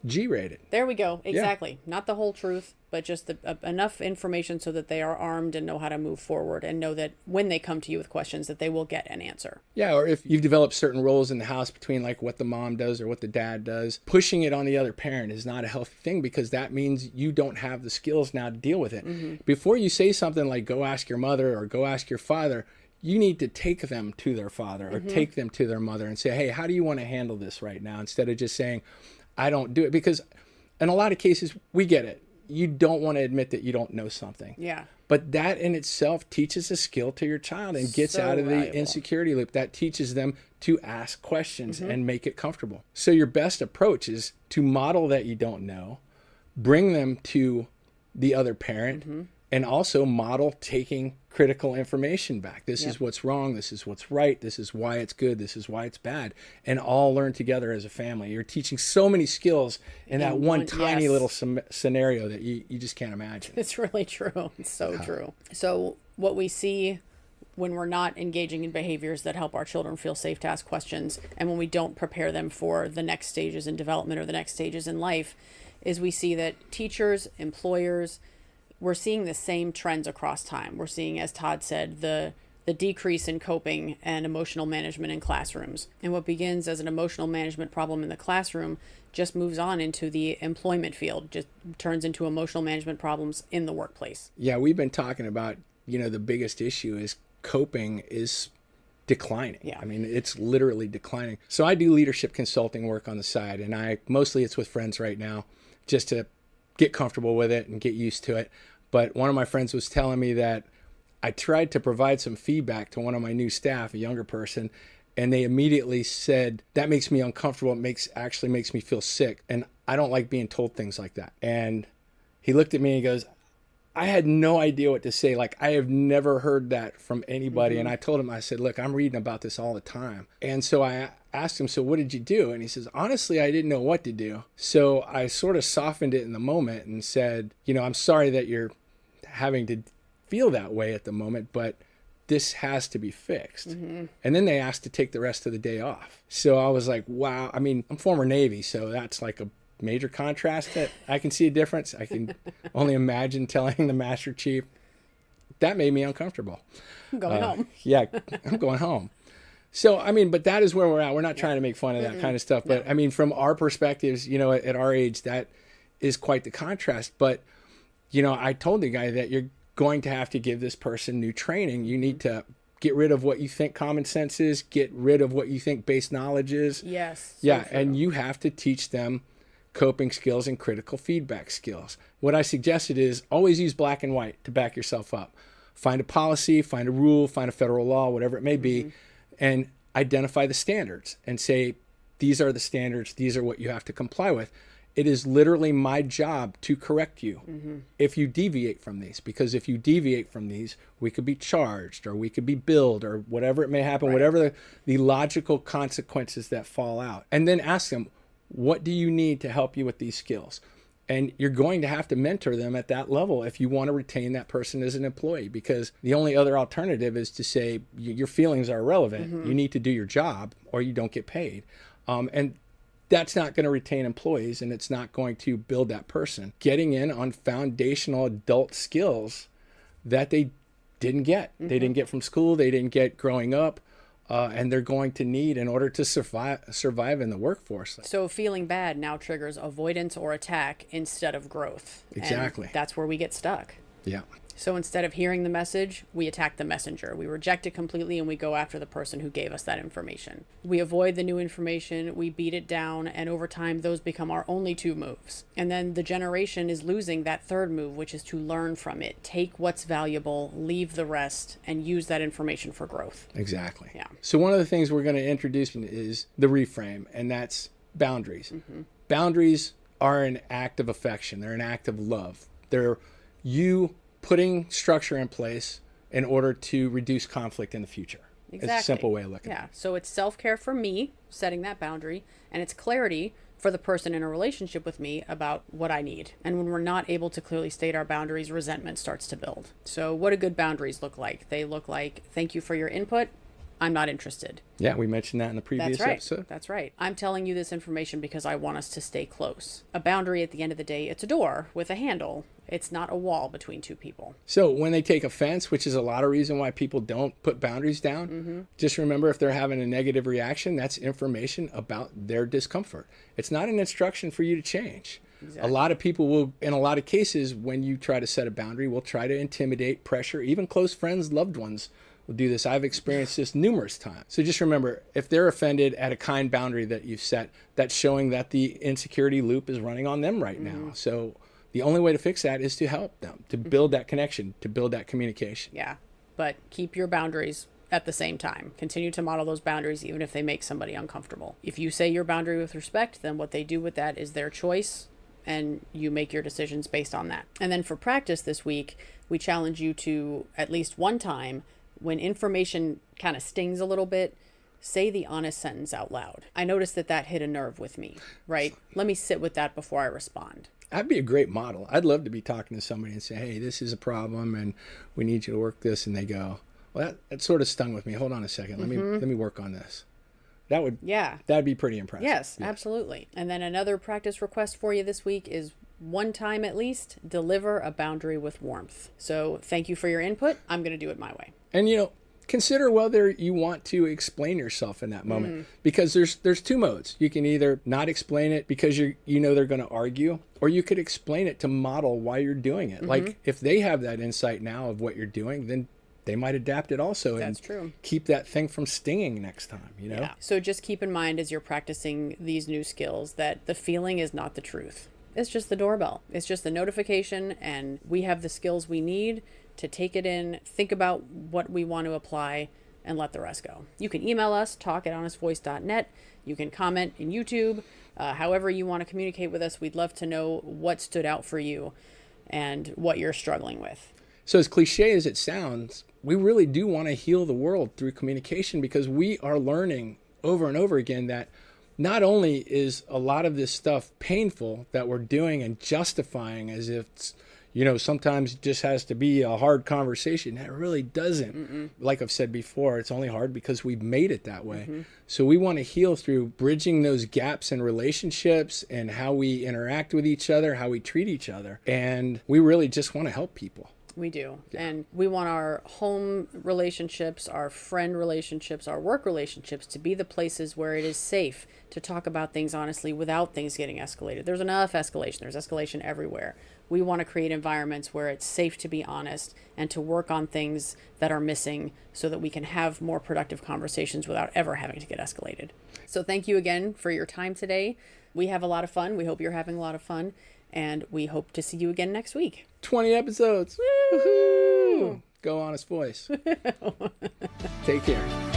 G-rated. There we go. Exactly. Yeah. Not the whole truth, but just enough information so that they are armed and know how to move forward and know that when they come to you with questions that they will get an answer. Yeah, or if you've developed certain roles in the house between like what the mom does or what the dad does, pushing it on the other parent is not a healthy thing because that means you don't have the skills now to deal with it. Before you say something like go ask your mother or go ask your father, you need to take them to their father or take them to their mother and say, hey, how do you want to handle this right now? Instead of just saying, I don't do it, because in a lot of cases, we get it. You don't want to admit that you don't know something. Yeah. But that in itself teaches a skill to your child and gets out of the insecurity loop. That teaches them to ask questions and make it comfortable. So your best approach is to model that you don't know, bring them to the other parent, and also model taking critical information back. This Yep. is what's wrong. This is what's right. This is why it's good. This is why it's bad. And all learn together as a family. You're teaching so many skills in that one tiny yes. little scenario that you just can't imagine. It's really true. It's so true. So what we see when we're not engaging in behaviors that help our children feel safe to ask questions, and when we don't prepare them for the next stages in development or the next stages in life, is we see that teachers, employers, we're seeing the same trends across time. We're seeing, as Todd said, the decrease in coping and emotional management in classrooms. And what begins as an emotional management problem in the classroom just moves on into the employment field, just turns into emotional management problems in the workplace. Yeah, we've been talking about, the biggest issue is coping is declining. Yeah. I mean, it's literally declining. So I do leadership consulting work on the side, and mostly it's with friends right now, just to get comfortable with it and get used to it. But one of my friends was telling me that I tried to provide some feedback to one of my new staff, a younger person, and they immediately said, that makes me uncomfortable. It actually makes me feel sick. And I don't like being told things like that. And he looked at me and he goes, I had no idea what to say. Like, I have never heard that from anybody. And I told him, I said, look, I'm reading about this all the time. And so I asked him, so what did you do? And he says, honestly, I didn't know what to do. So I sort of softened it in the moment and said, I'm sorry that you're having to feel that way at the moment, but this has to be fixed. And then they asked to take the rest of the day off. So I was like, wow. I mean, I'm former Navy, so that's like a major contrast that I can see a difference. I can only imagine telling the Master Chief. That made me uncomfortable. I'm going home. Yeah, I'm going home. So, I mean, but that is where we're at. We're not trying to make fun of that kind of stuff. But, I mean, from our perspectives, at our age, that is quite the contrast. But, I told the guy that you're going to have to give this person new training. You need to get rid of what you think common sense is, get rid of what you think base knowledge is. Yes. Yeah, So and you have to teach them coping skills and critical feedback skills. What I suggested is always use black and white to back yourself up. Find a policy, find a rule, find a federal law, whatever it may be, and identify the standards and say, these are the standards, these are what you have to comply with. It is literally my job to correct you if you deviate from these, because if you deviate from these, we could be charged or we could be billed or whatever it may happen, Right. whatever the logical consequences that fall out. And then ask them, what do you need to help you with these skills? And you're going to have to mentor them at that level if you want to retain that person as an employee, because the only other alternative is to say your feelings are irrelevant. You need to do your job or you don't get paid. And that's not going to retain employees, and it's not going to build that person. Getting in on foundational adult skills that they didn't get. They didn't get from school. They didn't get growing up. And they're going to need in order to survive in the workforce. So feeling bad now triggers avoidance or attack instead of growth. Exactly. And that's where we get stuck. Yeah. So instead of hearing the message, we attack the messenger. We reject it completely and we go after the person who gave us that information. We avoid the new information, we beat it down, and over time those become our only two moves. And then the generation is losing that third move, which is to learn from it. Take what's valuable, leave the rest, and use that information for growth. Exactly. Yeah. So one of the things we're going to introduce is the reframe, and that's boundaries. Boundaries are an act of affection. They're an act of love. They're you putting structure in place in order to reduce conflict in the future. Exactly. It's a simple way of looking at it. Yeah. So it's self-care for me, setting that boundary, and it's clarity for the person in a relationship with me about what I need. And when we're not able to clearly state our boundaries, resentment starts to build. So what do good boundaries look like? They look like, thank you for your input. I'm not interested. Yeah, we mentioned that in the previous That's right. episode. That's right. I'm telling you this information because I want us to stay close. A boundary, at the end of the day, it's a door with a handle. It's not a wall between two people. So when they take offense, which is a lot of reason why people don't put boundaries down, just remember if they're having a negative reaction, that's information about their discomfort. It's not an instruction for you to change. Exactly. A lot of people will, in a lot of cases, when you try to set a boundary, will try to intimidate, pressure, even close friends, loved ones will do this. I've experienced this numerous times. So just remember, if they're offended at a kind boundary that you've set, that's showing that the insecurity loop is running on them right now. So the only way to fix that is to help them, to build that connection, to build that communication. Yeah. But keep your boundaries at the same time. Continue to model those boundaries even if they make somebody uncomfortable. If you say your boundary with respect, then what they do with that is their choice. and you make your decisions based on that. And then for practice this week, we challenge you to, at least one time, when information kind of stings a little bit, say the honest sentence out loud. I noticed that hit a nerve with me, right? Let me sit with that before I respond. That'd be a great model. I'd love to be talking to somebody and say, hey, this is a problem and we need you to work this. And they go, well, that sort of stung with me. Hold on a second. Let me work on this. That'd be pretty impressive. Yes, absolutely. And then another practice request for you this week is one time at least, deliver a boundary with warmth. So thank you for your input. I'm going to do it my way. And, consider whether you want to explain yourself in that moment, because there's two modes. You can either not explain it because you know they're going to argue, or you could explain it to model why you're doing it. Like if they have that insight now of what you're doing, then they might adapt it also. That's true. Keep that thing from stinging next time, Yeah. So just keep in mind as you're practicing these new skills that the feeling is not the truth. It's just the doorbell. It's just the notification, and we have the skills we need to take it in, think about what we want to apply, and let the rest go. You can email us, talk@honestvoice.net. You can comment in YouTube. However you want to communicate with us, we'd love to know what stood out for you and what you're struggling with. So as cliche as it sounds, we really do want to heal the world through communication, because we are learning over and over again that not only is a lot of this stuff painful that we're doing and justifying as if it's, sometimes it just has to be a hard conversation. That really doesn't. Like I've said before, it's only hard because we've made it that way. So we want to heal through bridging those gaps in relationships and how we interact with each other, how we treat each other. And we really just want to help people. We do. Yeah. And we want our home relationships, our friend relationships, our work relationships to be the places where it is safe to talk about things honestly without things getting escalated. There's enough escalation. There's escalation everywhere. We want to create environments where it's safe to be honest and to work on things that are missing so that we can have more productive conversations without ever having to get escalated. So thank you again for your time today. We have a lot of fun. We hope you're having a lot of fun. And we hope to see you again next week. 20 episodes. Woo! Go Honest Voice. Take care.